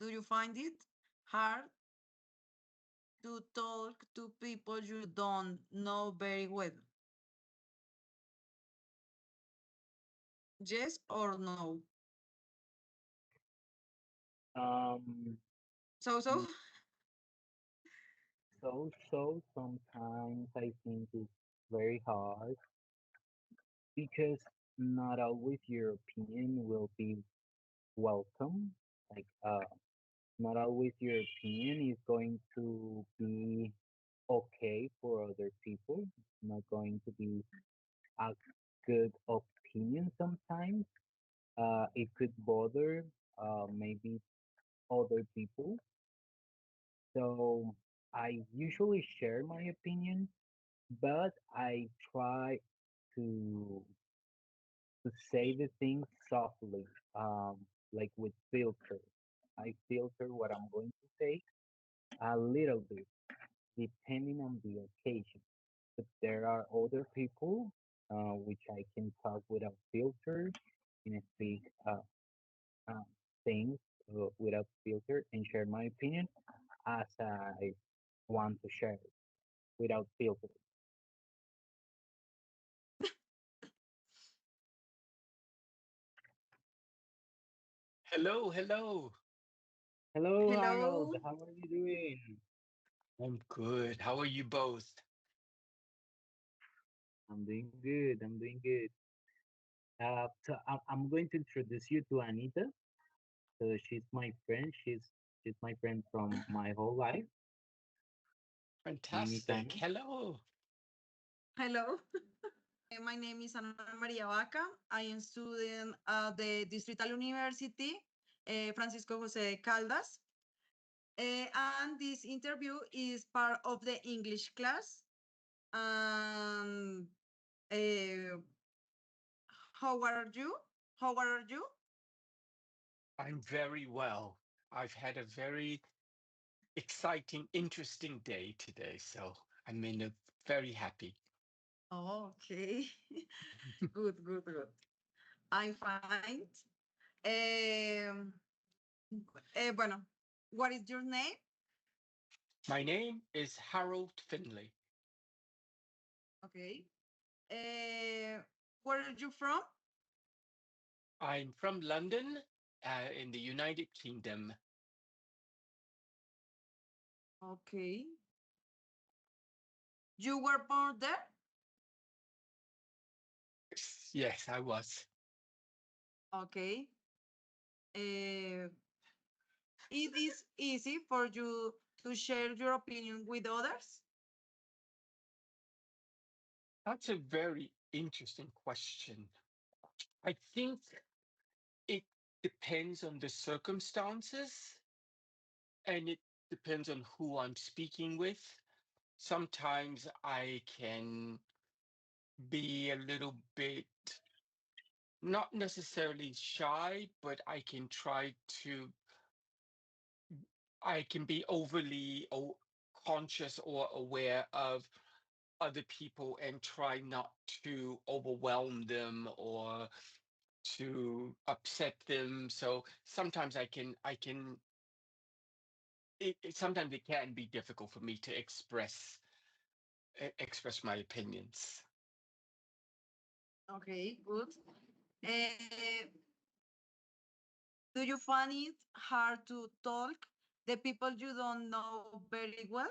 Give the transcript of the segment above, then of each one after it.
Do you find it hard to talk to people you don't know very well? Yes or no? Um, So? mm, so sometimes I think it's very hard because not always your opinion will be welcome. Like, not always your opinion is going to be okay for other people. It's not going to be a good opinion sometimes. It could bother maybe other people. So I usually share my opinion, but I try to to say the things softly, like with filter. I filter what I'm going to say a little bit, depending on the occasion. But there are other people which I can talk without filter and speak uh, things without filter and share my opinion as I want to share it without filter. Hello, hello. Hello, Arnold. Hello? How are you doing? I'm good. How are you both? I'm doing good. I'm doing good. I'm going to introduce you to Anita. So she's my friend. She's my friend from my whole life. My name is Fantastic. Anna. Hello. Hello. My name is Ana Maria Vaca. I am student at the Distrital University, Francisco José de Caldas. And this interview is part of the English class. And uh, how are you? How are you? I'm very well. I've had a very exciting, interesting day today, so I'm in a very happy. Oh, okay. Good, good, good. I'm fine. Um, bueno, what is your name? My name is Harold Finley. Okay. Where are you from? I'm from London, in the United Kingdom. Okay. You were born there? Yes, I was. Okay. Uh, it is easy for you to share your opinion with others? That's a very interesting question. I think it depends on the circumstances and it depends on who I'm speaking with. Sometimes I can be a little bit not necessarily shy, but I can be overly conscious or aware of other people and try not to overwhelm them or to upset them. So sometimes sometimes it can be difficult for me to express my opinions. Okay, good. Uh, do you find it hard to talk the people you don't know very well?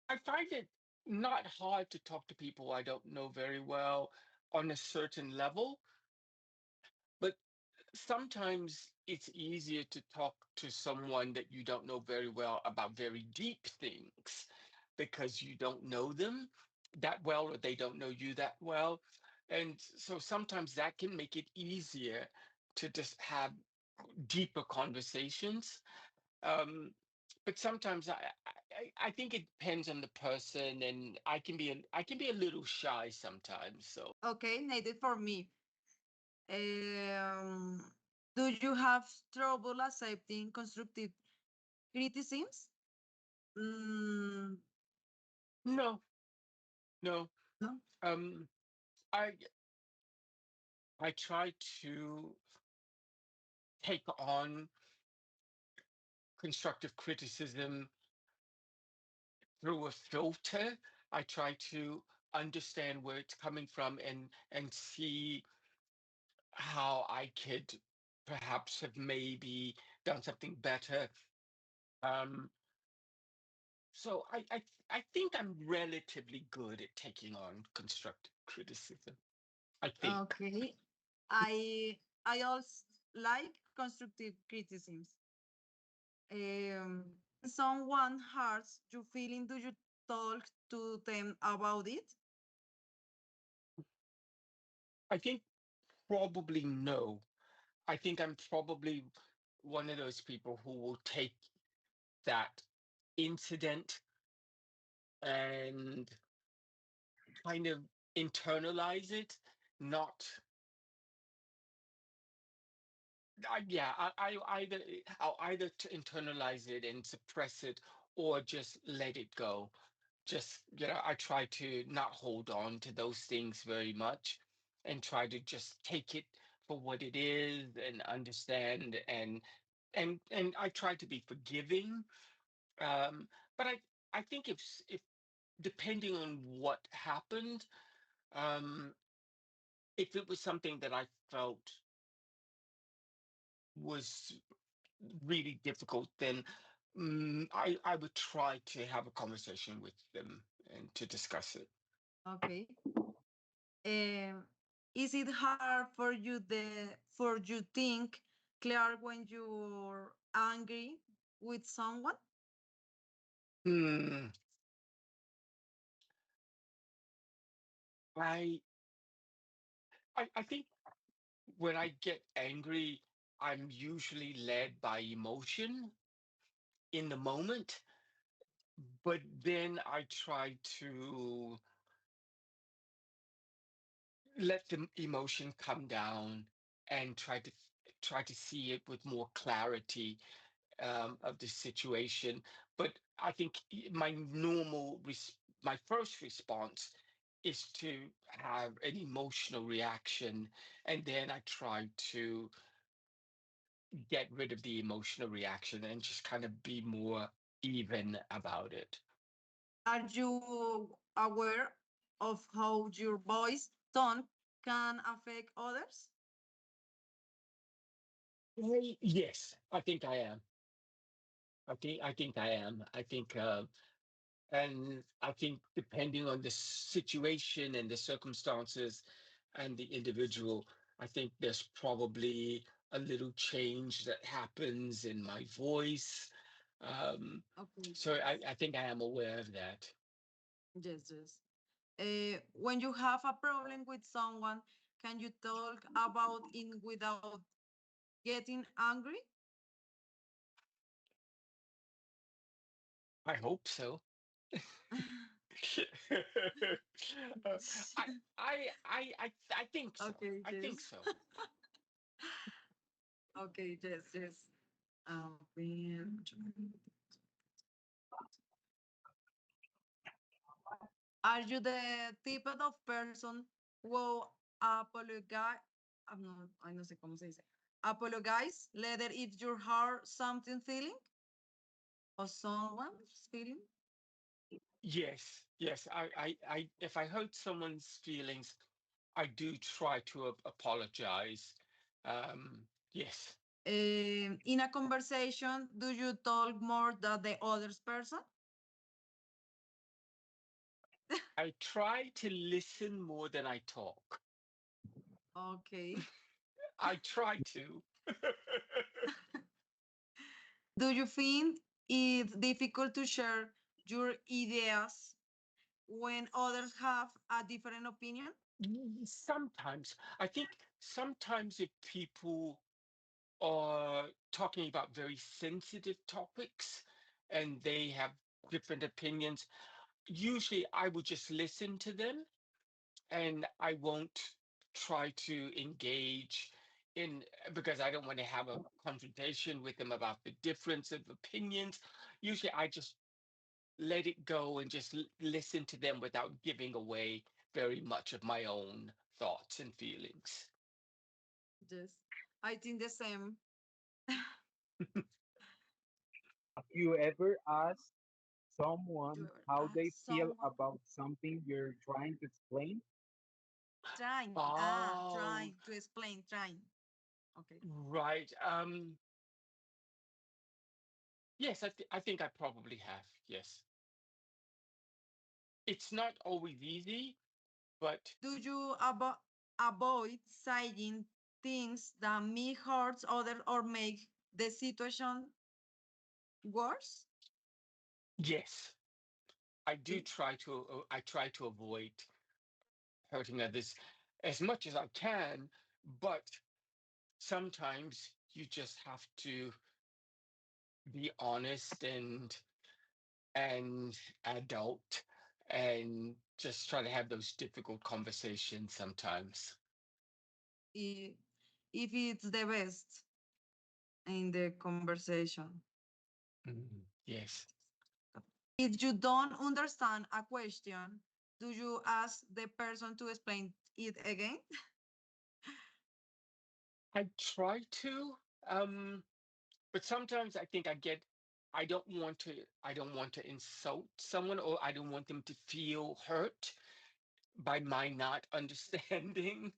I find it not hard to talk to people I don't know very well on a certain level, but sometimes it's easier to talk to someone that you don't know very well about very deep things because you don't know them that well or they don't know you that well. And so sometimes that can make it easier to just have deeper conversations. Um, but sometimes I think it depends on the person, and I can be a little shy sometimes. So Okay, needed for me. Um, do you have trouble accepting constructive criticisms? Mm, no, no. no. Um, I I try to take on constructive criticism through a filter. I try to understand where it's coming from and see how I could perhaps have maybe done something better. Um, so I think I'm relatively good at taking on constructive criticism. I think. Okay. I also like constructive criticisms. Someone hurts your feeling, do you talk to them about it? I think probably no. I think I'm probably one of those people who will take that incident and kind of internalize it, not yeah, I'll either internalize it and suppress it or just let it go. Just, I try to not hold on to those things very much and try to just take it for what it is and understand and I try to be forgiving. But I think if depending on what happened, um, if it was something that I felt was really difficult, then I would try to have a conversation with them and to discuss it. Okay. Um, is it hard for you for you think clear when you're angry with someone? Hmm. I, I think when I get angry, I'm usually led by emotion in the moment, but then I try to let the emotion come down and try to see it with more clarity of the situation. But I think my first response is to have an emotional reaction, and then I try to get rid of the emotional reaction and just kind of be more even about it. Are you aware of how your voice tone can affect others? Yes, I think I am. I think I am. And I think depending on the situation and the circumstances and the individual, I think there's probably a little change that happens in my voice. Um, Okay, so I think I am aware of that. yes, yes. When you have a problem with someone, can you talk about it without getting angry? I hope so. Uh, I, I think so. Okay, I think yes. so. Okay, yes, yes. When- Are you the type of person who apologize? No, I no sé cómo se dice. Apologize later if you hurt something feeling or someone's feeling? Yes, yes. If I hurt someone's feelings, I do try to apologize. Um, yes, In a conversation, do you talk more than the other person? I try to listen more than I talk. Okay. I try to. Do you find it difficult to share your ideas when others have a different opinion? Sometimes, I think sometimes if people are talking about very sensitive topics and they have different opinions, usually I would just listen to them and I won't try to engage in because I don't want to have a confrontation with them about the difference of opinions. Usually I just let it go and just listen to them without giving away very much of my own thoughts and feelings. Yes, I think the same. Have you ever asked You someone ever how ask they feel someone about something you're trying to explain? Oh, trying to explain, trying. Okay. right. Yes, I think I probably have. Yes, it's not always easy, but Do you avoid saying things that may hurt others or make the situation worse? yes, I do See? try to. I try to avoid hurting others as much as I can, but sometimes you just have to be honest and adult and just try to have those difficult conversations sometimes. I- If it's the best in the conversation. Yes. If you don't understand a question, do you ask the person to explain it again? I try to, um, but sometimes I think I don't want to insult someone or I don't want them to feel hurt by my not understanding,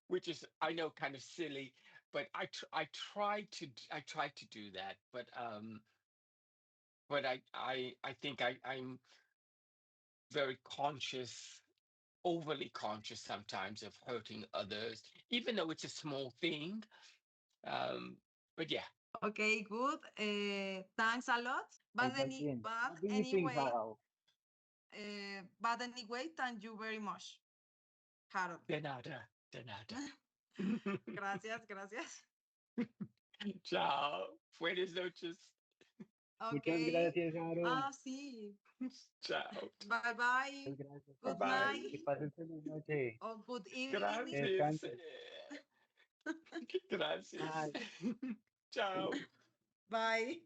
which is I know kind of silly, but I try to do that, but I think I'm very conscious, overly conscious sometimes of hurting others, even though it's a small thing. Um, but yeah, Okay, good. Thanks a lot. Imagine. But What do you think, anyway, Harold? thank you very much, Harold. de nada, de nada. Gracias, gracias. Ciao. Buenas noches. Muchas Okay. gracias, Harold. Ah, sí. Ciao. Bye bye. Muchas gracias, Bye Good Harold. bye. Que night pasen feliz noche. or good evening. Que Gracias. descansen. Gracias. Bye. Ciao. Bye.